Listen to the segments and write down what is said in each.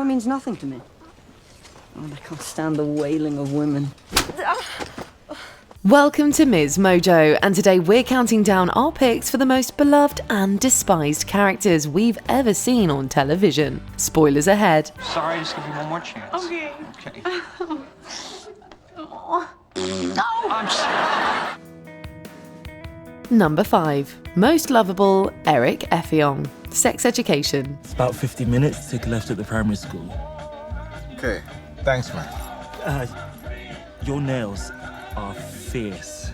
Power means nothing to me. Oh, I can't stand the wailing of women. Welcome to MsMojo, and today we're counting down our picks for the most beloved and despised characters we've ever seen on television. Spoilers ahead. Sorry, just give you one more chance. Okay. Okay. No! Number 5. Most lovable, Eric Effiong. Sex education. It's about 50 minutes to take a left at the primary school. Okay, thanks, man. Your nails are fierce.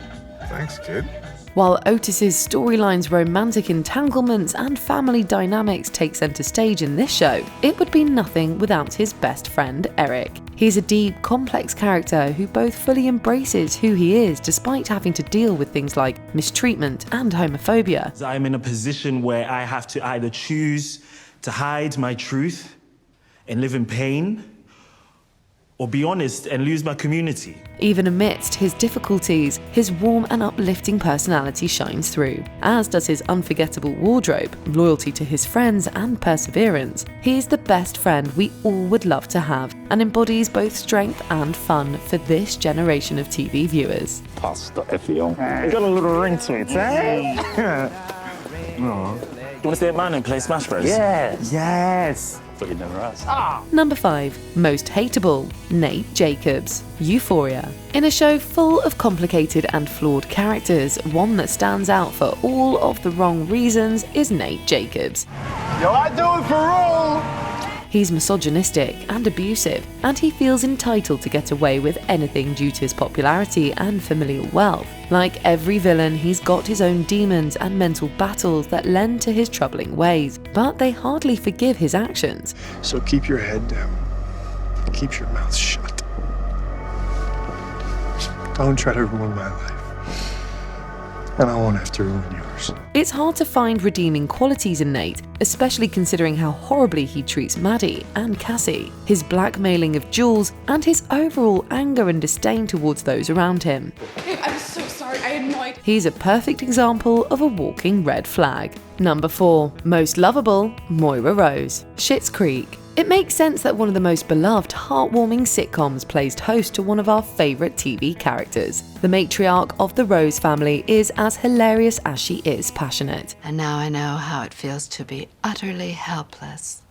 Thanks, kid. While Otis's storylines, romantic entanglements, and family dynamics take center stage in this show, it would be nothing without his best friend, Eric. He's a deep, complex character who both fully embraces who he is despite having to deal with things like mistreatment and homophobia. I'm in a position where I have to either choose to hide my truth and live in pain, or be honest and lose my community. Even amidst his difficulties, his warm and uplifting personality shines through, as does his unforgettable wardrobe, loyalty to his friends, and perseverance. He is the best friend we all would love to have, and embodies both strength and fun for this generation of TV viewers. Pasta Effiong. It got a little ring to it, eh? You want to stay at mine and play Smash Bros? Yes. Yes. But you never asked. Number 5. Most hateable, Nate Jacobs. Euphoria. In a show full of complicated and flawed characters, one that stands out for all of the wrong reasons is Nate Jacobs. Yo, I do it for real! He's misogynistic and abusive, and he feels entitled to get away with anything due to his popularity and familial wealth. Like every villain, he's got his own demons and mental battles that lend to his troubling ways, but they hardly forgive his actions. So keep your head down. Keep your mouth shut. Don't try to ruin my life. And I won't have to ruin yours. It's hard to find redeeming qualities in Nate, especially considering how horribly he treats Maddie and Cassie, his blackmailing of Jules, and his overall anger and disdain towards those around him. I'm so sorry, I had no idea. He's a perfect example of a walking red flag. Number 4. Most lovable, Moira Rose. Schitt's Creek. It makes sense that one of the most beloved, heartwarming sitcoms plays host to one of our favourite TV characters. The matriarch of the Rose family is as hilarious as she is passionate. And now I know how it feels to be utterly helpless,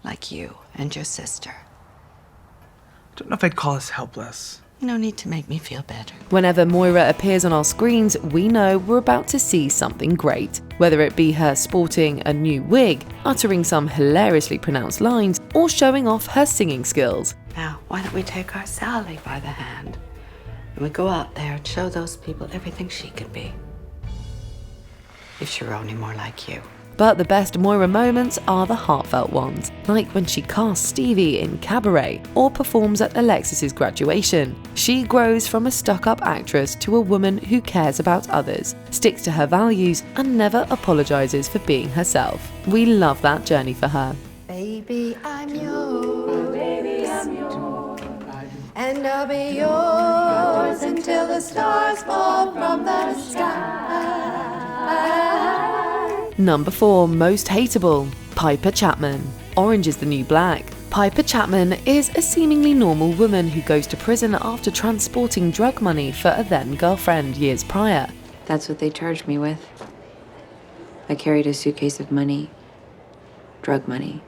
like you and your sister. I don't know if I'd call us helpless. No need to make me feel better. Whenever Moira appears on our screens, we know we're about to see something great. Whether it be her sporting a new wig, uttering some hilariously pronounced lines, or showing off her singing skills. Now, why don't we take our Sally by the hand and we go out there and show those people everything she can be. If she were only more like you. But the best Moira moments are the heartfelt ones, like when she casts Stevie in Cabaret or performs at Alexis's graduation. She grows from a stuck-up actress to a woman who cares about others, sticks to her values, and never apologizes for being herself. We love that journey for her. Baby, I'm yours. Baby, I'm yours. And I'll be yours until the stars fall from the sky. Number 4. Most hateable, Piper Chapman. Orange is the New Black. Piper Chapman is a seemingly normal woman who goes to prison after transporting drug money for a then-girlfriend years prior. That's what they charged me with. I carried a suitcase of money, drug money,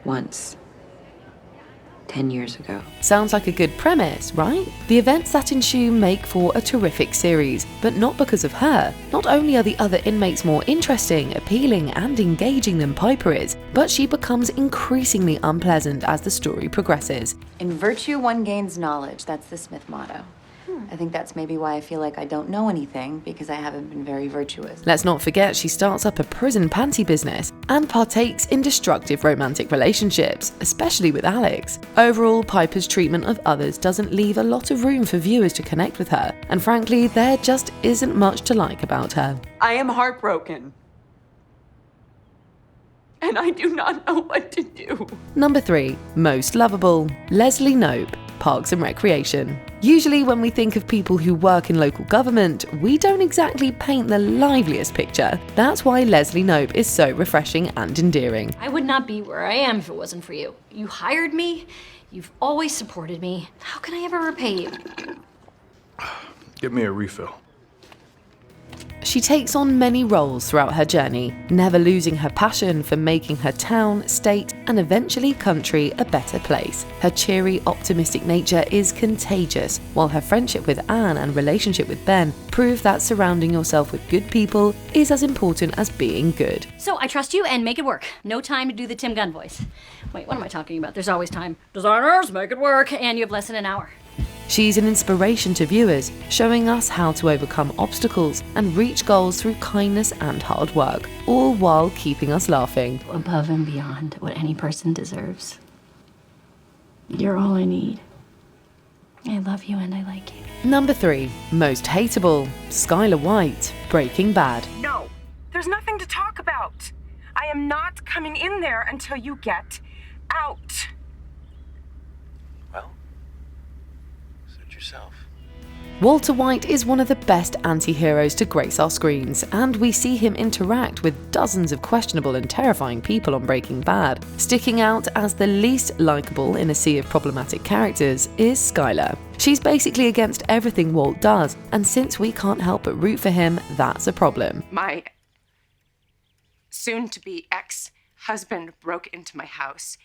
once. 10 years ago. Sounds like a good premise, right? The events that ensue make for a terrific series, but not because of her. Not only are the other inmates more interesting, appealing, and engaging than Piper is, but she becomes increasingly unpleasant as the story progresses. In virtue, one gains knowledge. That's the Smith motto. I think that's maybe why I feel like I don't know anything, because I haven't been very virtuous. Let's not forget she starts up a prison panty business and partakes in destructive romantic relationships, especially with Alex. Overall, Piper's treatment of others doesn't leave a lot of room for viewers to connect with her, and frankly, there just isn't much to like about her. I am heartbroken. And I do not know what to do. Number 3. Most lovable, Leslienope. Parks and Recreation. Usually when we think of people who work in local government, we don't exactly paint the liveliest picture. That's why Leslienope is so refreshing and endearing. I would not be where I am if it wasn't for you. You hired me, you've always supported me. How can I ever repay you? Get me a refill. She takes on many roles throughout her journey, never losing her passion for making her town, state, and eventually country a better place. Her cheery, optimistic nature is contagious, while her friendship with Anne and relationship with Ben prove that surrounding yourself with good people is as important as being good. So I trust you and make it work. No time to do the Tim Gunn voice. Wait, what am I talking about? There's always time. Designers, make it work, and you have less than an hour. She's an inspiration to viewers, showing us how to overcome obstacles and reach goals through kindness and hard work, all while keeping us laughing. Above and beyond what any person deserves. You're all I need. I love you and I like you. Number 3, most hateable, Skyler White, Breaking Bad. No, there's nothing to talk about. I am not coming in there until you get out. Yourself. Walter White is one of the best anti-heroes to grace our screens, and we see him interact with dozens of questionable and terrifying people on Breaking Bad. Sticking out as the least likeable in a sea of problematic characters is Skyler. She's basically against everything Walt does, and since we can't help but root for him, that's a problem. My soon-to-be ex-husband broke into my house,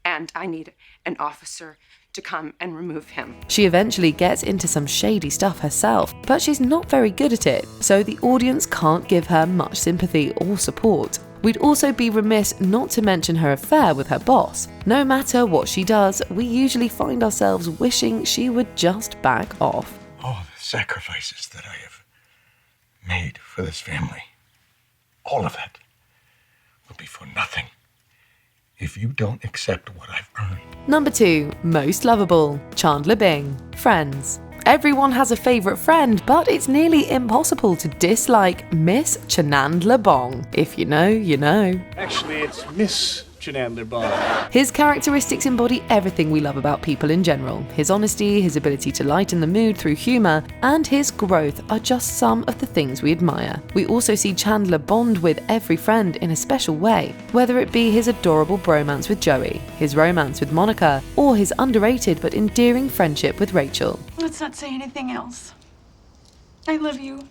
and I need an officer to come and remove him. She eventually gets into some shady stuff herself, but she's not very good at it, so the audience can't give her much sympathy or support. We'd also be remiss not to mention her affair with her boss. No matter what she does, we usually find ourselves wishing she would just back off. All the sacrifices that I have made for this family, all of it, will be for nothing if you don't accept what I've earned. Number 2, most lovable, Chandler Bing, Friends. Everyone has a favourite friend, but it's nearly impossible to dislike Miss Chandler Bong. If you know, you know. Actually, it's Miss Chandler Bong. His characteristics embody everything we love about people in general. His honesty, his ability to lighten the mood through humour, and his growth are just some of the things we admire. We also see Chandler bond with every friend in a special way, whether it be his adorable bromance with Joey, his romance with Monica, or his underrated but endearing friendship with Rachel. Let's not say anything else. I love you.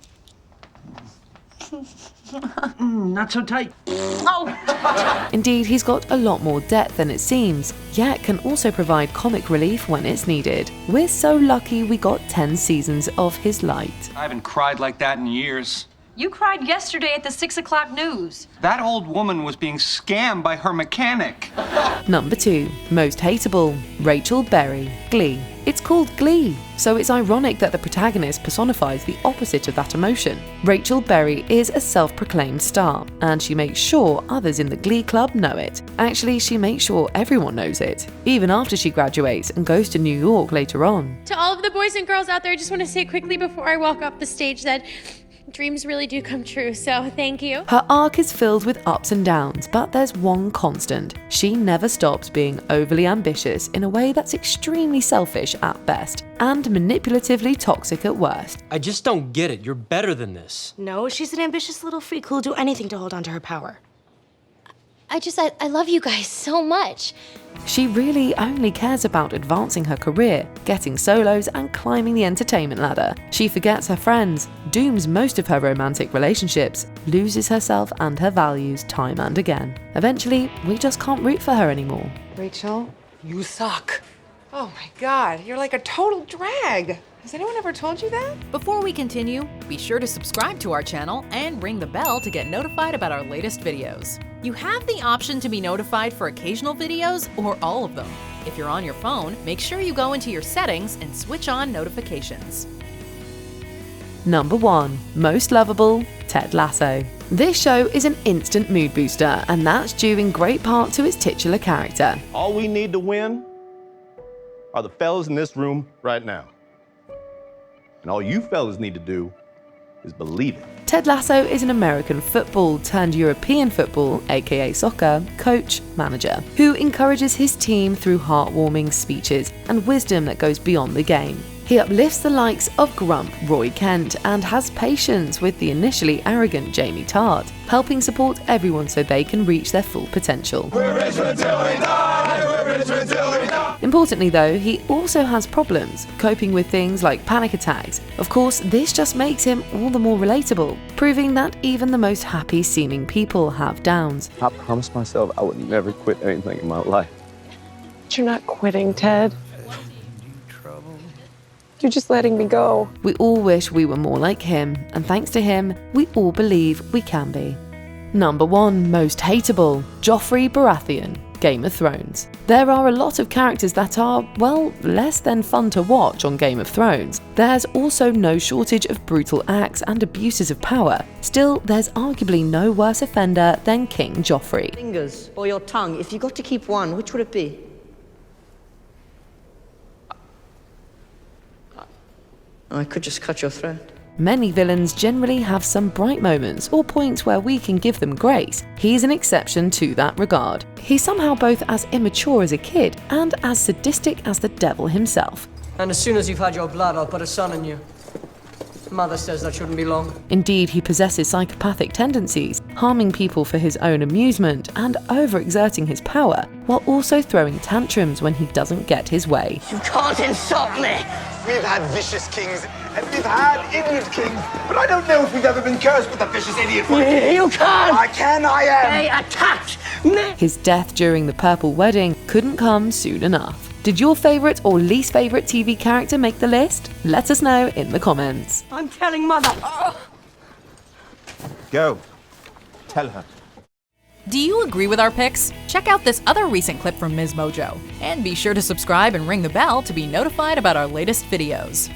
Not so tight. Oh! Indeed, he's got a lot more depth than it seems, yet can also provide comic relief when it's needed. We're so lucky we got 10 seasons of his light. I haven't cried like that in years. You cried yesterday at the 6 o'clock news. That old woman was being scammed by her mechanic. Number 2, most hateable, Rachel Berry, Glee. It's called Glee, so it's ironic that the protagonist personifies the opposite of that emotion. Rachel Berry is a self-proclaimed star, and she makes sure others in the Glee club know it. Actually, she makes sure everyone knows it, even after she graduates and goes to New York later on. To all of the boys and girls out there, I just want to say quickly before I walk off the stage that dreams really do come true, so thank you. Her arc is filled with ups and downs, but there's one constant. She never stops being overly ambitious in a way that's extremely selfish at best, and manipulatively toxic at worst. I just don't get it. You're better than this. No, she's an ambitious little freak who'll do anything to hold on to her power. I love you guys so much. She really only cares about advancing her career, getting solos, and climbing the entertainment ladder. She forgets her friends, dooms most of her romantic relationships, loses herself and her values time and again. Eventually, we just can't root for her anymore. Rachel, you suck. Oh my God, you're like a total drag. Has anyone ever told you that? Before we continue, be sure to subscribe to our channel and ring the bell to get notified about our latest videos. You have the option to be notified for occasional videos or all of them. If you're on your phone, make sure you go into your settings and switch on notifications. Number 1, most lovable, Ted Lasso. This show is an instant mood booster, and that's due in great part to its titular character. All we need to win are the fellas in this room right now. And all you fellas need to do is believe it. Ted Lasso is an American football turned European football, aka soccer, coach, manager, who encourages his team through heartwarming speeches and wisdom that goes beyond the game. He uplifts the likes of Grump Roy Kent and has patience with the initially arrogant Jamie Tart, helping support everyone so they can reach their full potential. We're rich until we die. We're rich until we die. Importantly though, he also has problems, coping with things like panic attacks. Of course, this just makes him all the more relatable, proving that even the most happy seeming people have downs. I promised myself I would never quit anything in my life. But you're not quitting, Ted. You're just letting me go. We all wish we were more like him, and thanks to him, we all believe we can be. Number 1 Most Hateable, Joffrey Baratheon, Game of Thrones. There are a lot of characters that are, well, less than fun to watch on Game of Thrones. There's also no shortage of brutal acts and abuses of power. Still, there's arguably no worse offender than King Joffrey. Fingers or your tongue, if you got to keep one, which would it be? I could just cut your throat. Many villains generally have some bright moments or points where we can give them grace. He's an exception to that regard. He's somehow both as immature as a kid and as sadistic as the devil himself. And as soon as you've had your blood, I'll put a son in you. Mother says that shouldn't be long. Indeed, he possesses psychopathic tendencies, harming people for his own amusement and overexerting his power, while also throwing tantrums when he doesn't get his way. You can't insult me. We've had vicious kings and we've had idiot kings, but I don't know if we've ever been cursed with a vicious idiot. You can't. I can, I am. They attacked me. His death during the Purple Wedding couldn't come soon enough. Did your favourite or least favourite TV character make the list? Let us know in the comments. I'm telling Mother. Go. Tell her. Do you agree with our picks? Check out this other recent clip from MsMojo. And be sure to subscribe and ring the bell to be notified about our latest videos.